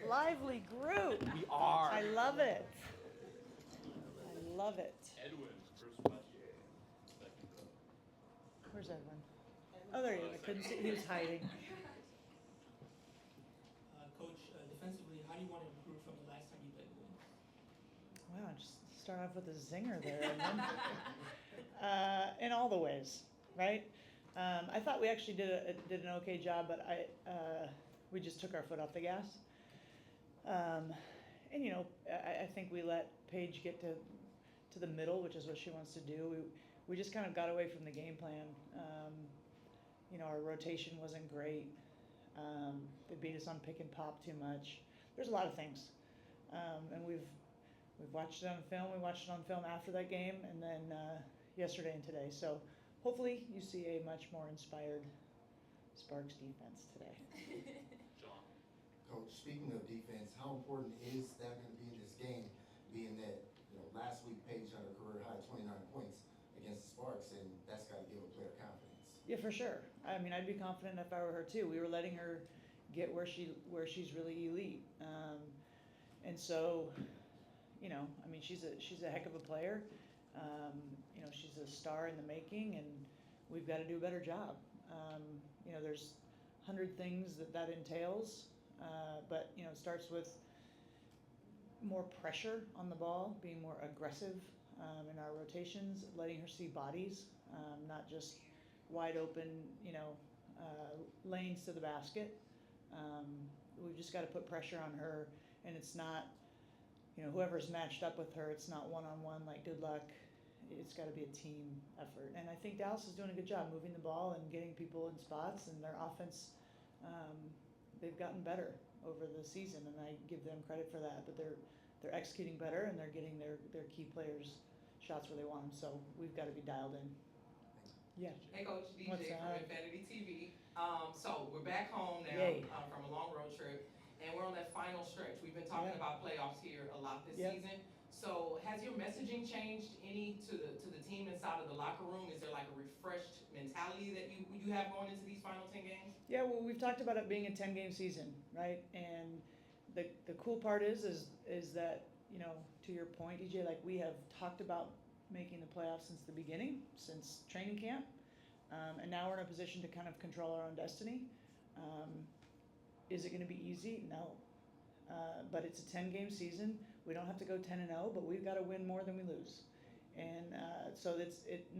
lively group. We are. I love it. I love it. Edwin, first question. Second row. Where's Edwin? Oh, there he is. I couldn't see. He was hiding. Coach, defensively, how do you want to improve from the last time you played the Wings? Wow, just start off with a zinger there, Edwin. In all the ways, right? I thought we actually did an okay job, but we just took our foot off the gas. And I think we let Paige get to the middle, which is what she wants to do. We just kind of got away from the game plan. Our rotation wasn't great. They beat us on pick and pop too much. There's a lot of things, and we've watched it on film. We watched it on film after that game, and then yesterday and today. So hopefully you see a much more inspired Sparks defense today. John. Coach, speaking of defense, how important is that going to be in this game, being that last week Paige had a career high 29 points against the Sparks, and that's got to give a player confidence. Yeah, for sure. I mean, I'd be confident if I were her too. We were letting her get where she's really elite, and so, I mean, she's a heck of a player. She's a star in the making, and we've got to do a better job. There's 100 things that entails, but it starts with more pressure on the ball, being more aggressive in our rotations, letting her see bodies, not just wide open, lanes to the basket. We've just got to put pressure on her, and it's not, whoever's matched up with her, it's not one-on-one like good luck. It's got to be a team effort. And I think Dallas is doing a good job moving the ball and getting people in spots, and their offense, they've gotten better over the season, and I give them credit for that. But they're executing better, and they're getting their key players shots where they want them. So we've got to be dialed in. Yeah. Hey, Coach DJ What's from up? Infinity TV. So we're back home now from a long road trip, and we're on that final stretch. We've been talking about playoffs here a lot this season. So has your messaging changed any to the team inside of the locker room? Is there like a refreshed mentality that you have going into these final 10 games? Yeah, well, we've talked about it being a 10-game season, right? And the cool part is that, to your point, DJ, like we have talked about making the playoffs since the beginning, since training camp, and now we're in a position to kind of control our own destiny. Is it going to be easy? No. But it's a 10-game season. We don't have to go 10-0, but we've got to win more than we lose. And so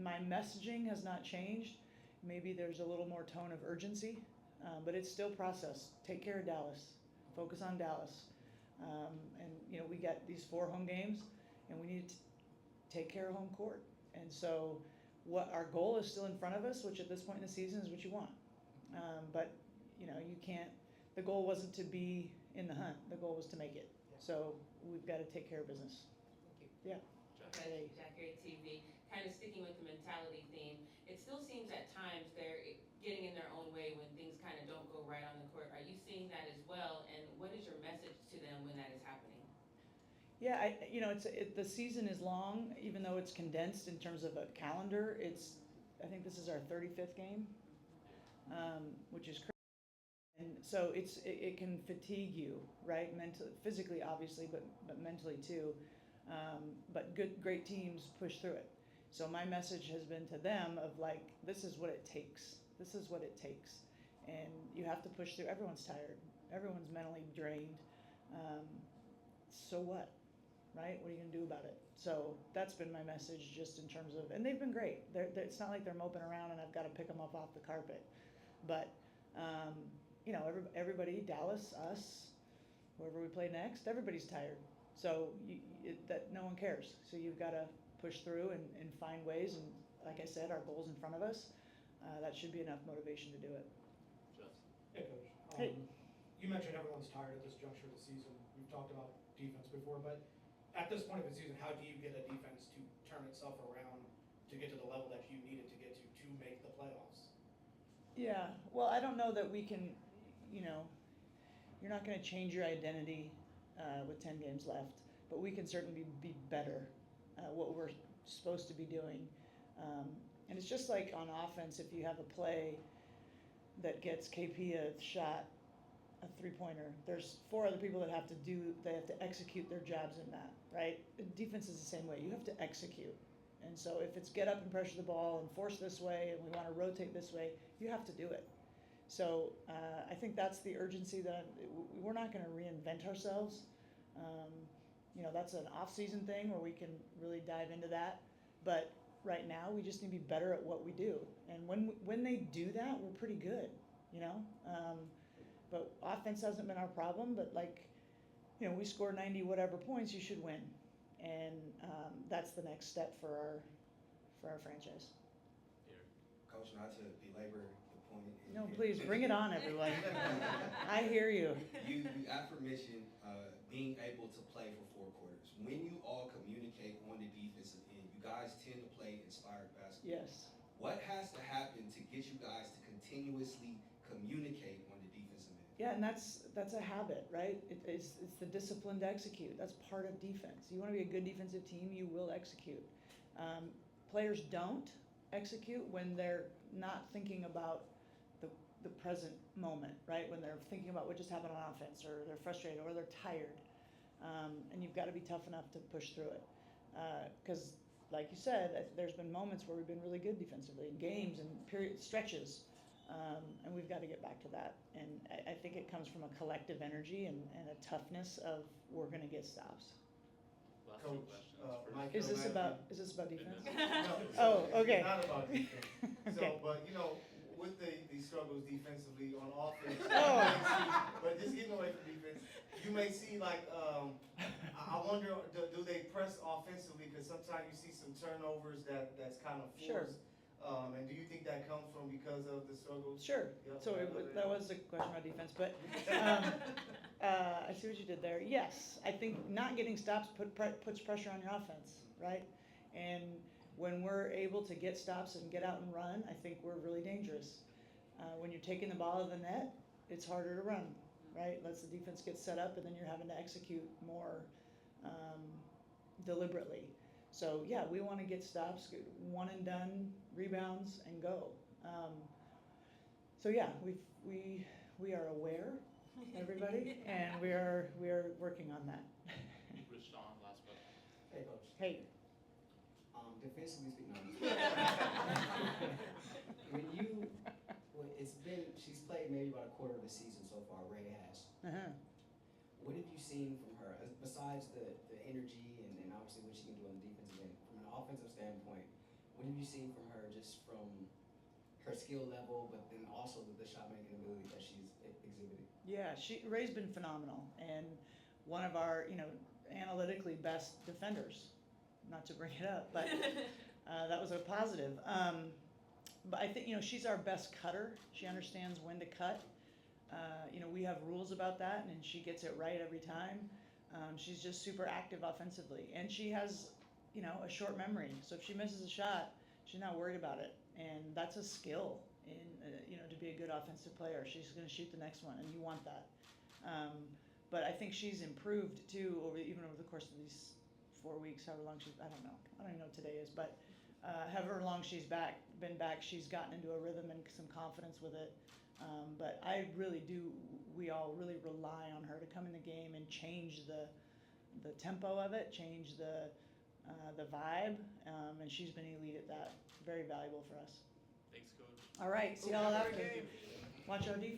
my messaging has not changed. Maybe there's a little more tone of urgency, but it's still process. Take care of Dallas. Focus on Dallas. And we got these 4 home games, and we need to take care of home court. And so what our goal is still in front of us, which at this point in the season is what you want. But you can't. The goal wasn't to be in the hunt. The goal was to make it. So we've got to take care of business. Thank you. Yeah. Okay, Jack Gary TV, kind of sticking with the mentality theme. It still seems at times they're getting in their own way when things kind of don't go right on the court. Are you seeing that as well? And what is your message to them when that is happening? Yeah, the season is long, even though it's condensed in terms of a calendar. I think this is our 35th game, which is crazy. And so it can fatigue you, right? Mentally, physically, obviously, but mentally too. But great teams push through it. So my message has been to them of like, this is what it takes. This is what it takes. And you have to push through. Everyone's tired. Everyone's mentally drained. So what? Right? What are you going to do about it? So that's been my message just in terms of, and they've been great. It's not like they're moping around and I've got to pick them up off the carpet. But, everybody, Dallas, us, whoever we play next, everybody's tired. So that no one cares. So you've got to push through and find ways. And like I said, our goal's in front of us. That should be enough motivation to do it. Jeff. Hey, Coach. Hey. You mentioned everyone's tired at this juncture of the season. We've talked about defense before, but at this point of the season, how do you get a defense to turn itself around to get to the level that you needed to get to make the playoffs? Yeah, well, I don't know that we can, you're not going to change your identity with 10 games left, but we can certainly be better at what we're supposed to be doing. And it's just like on offense, if you have a play that gets KP a shot a three-pointer. There's 4 other people that have to execute their jobs in that, right? Defense is the same way. You have to execute. And so if it's get up and pressure the ball and force this way and we want to rotate this way, you have to do it. So I think that's the urgency that we're not going to reinvent ourselves. That's an off-season thing where we can really dive into that. But right now, we just need to be better at what we do. And when they do that, we're pretty good, But offense hasn't been our problem. But we score 90 whatever points, you should win. And that's the next step for our franchise. Here. Coach, not to belabor the point. No, please bring it on, everyone. I hear you. You affirmation being able to play for 4 quarters. When you all communicate on the defensive end, you guys tend to play inspired basketball. Yes. What has to happen to get you guys to continuously communicate on the defensive end? Yeah, and that's a habit, right? It's the discipline to execute. That's part of defense. You want to be a good defensive team, you will execute. Players don't execute when they're not thinking about the present moment, right? When they're thinking about what just happened on offense, or they're frustrated, or they're tired. And you've got to be tough enough to push through it. Because, like you said, there's been moments where we've been really good defensively in games and period stretches. And we've got to get back to that. And I think it comes from a collective energy and a toughness of we're going to get stops. Last 2 Coach, questions. Mike, Is this Matt, about defense? No, Oh, okay. Not about defense. Okay. But with the struggles defensively on offense, Oh. but just getting away from defense, you may see I wonder, do they press offensively? Because sometimes you see some turnovers that's kind of forced. Sure. And do you think that comes from because of the struggles? Sure. Yep. So that was a question about defense, but I see what you did there. Yes, I think not getting stops puts pressure on your offense, right? And when we're able to get stops and get out and run, I think we're really dangerous. When you're taking the ball out of the net, it's harder to run, right? Lets the defense get set up, and then you're having to execute more deliberately. So yeah, we want to get stops, get one and done, rebounds, and go. So yeah, we are aware, everybody, and we are working on that. Rich Sean, last question. Hey, Coach. Hey, Defensively speaking, she's played maybe about a quarter of the season so far, Ray has. What have you seen from her, besides the energy and obviously what she can do on the defensive end, from an offensive standpoint, what have you seen from her just from her skill level, but then also the shot-making ability that she's exhibited? yeah, Ray's been phenomenal, and one of our analytically best defenders. Not to bring it up, but that was a positive. But I think she's our best cutter. She understands when to cut. We have rules about that, and she gets it right every time. She's just super active offensively, and she has a short memory. So if she misses a shot, she's not worried about it, and that's a skill in to be a good offensive player. She's going to shoot the next one, and you want that. But I think she's improved too even over the course of these 4 weeks, however long I don't even know what today is, but however long she's been back, she's gotten into a rhythm and some confidence with it. But we all really rely on her to come in the game and change the tempo of it, change the vibe, and she's been elite at that. Very valuable for us. Thanks, Coach. All right, see y'all after. Watch our defense.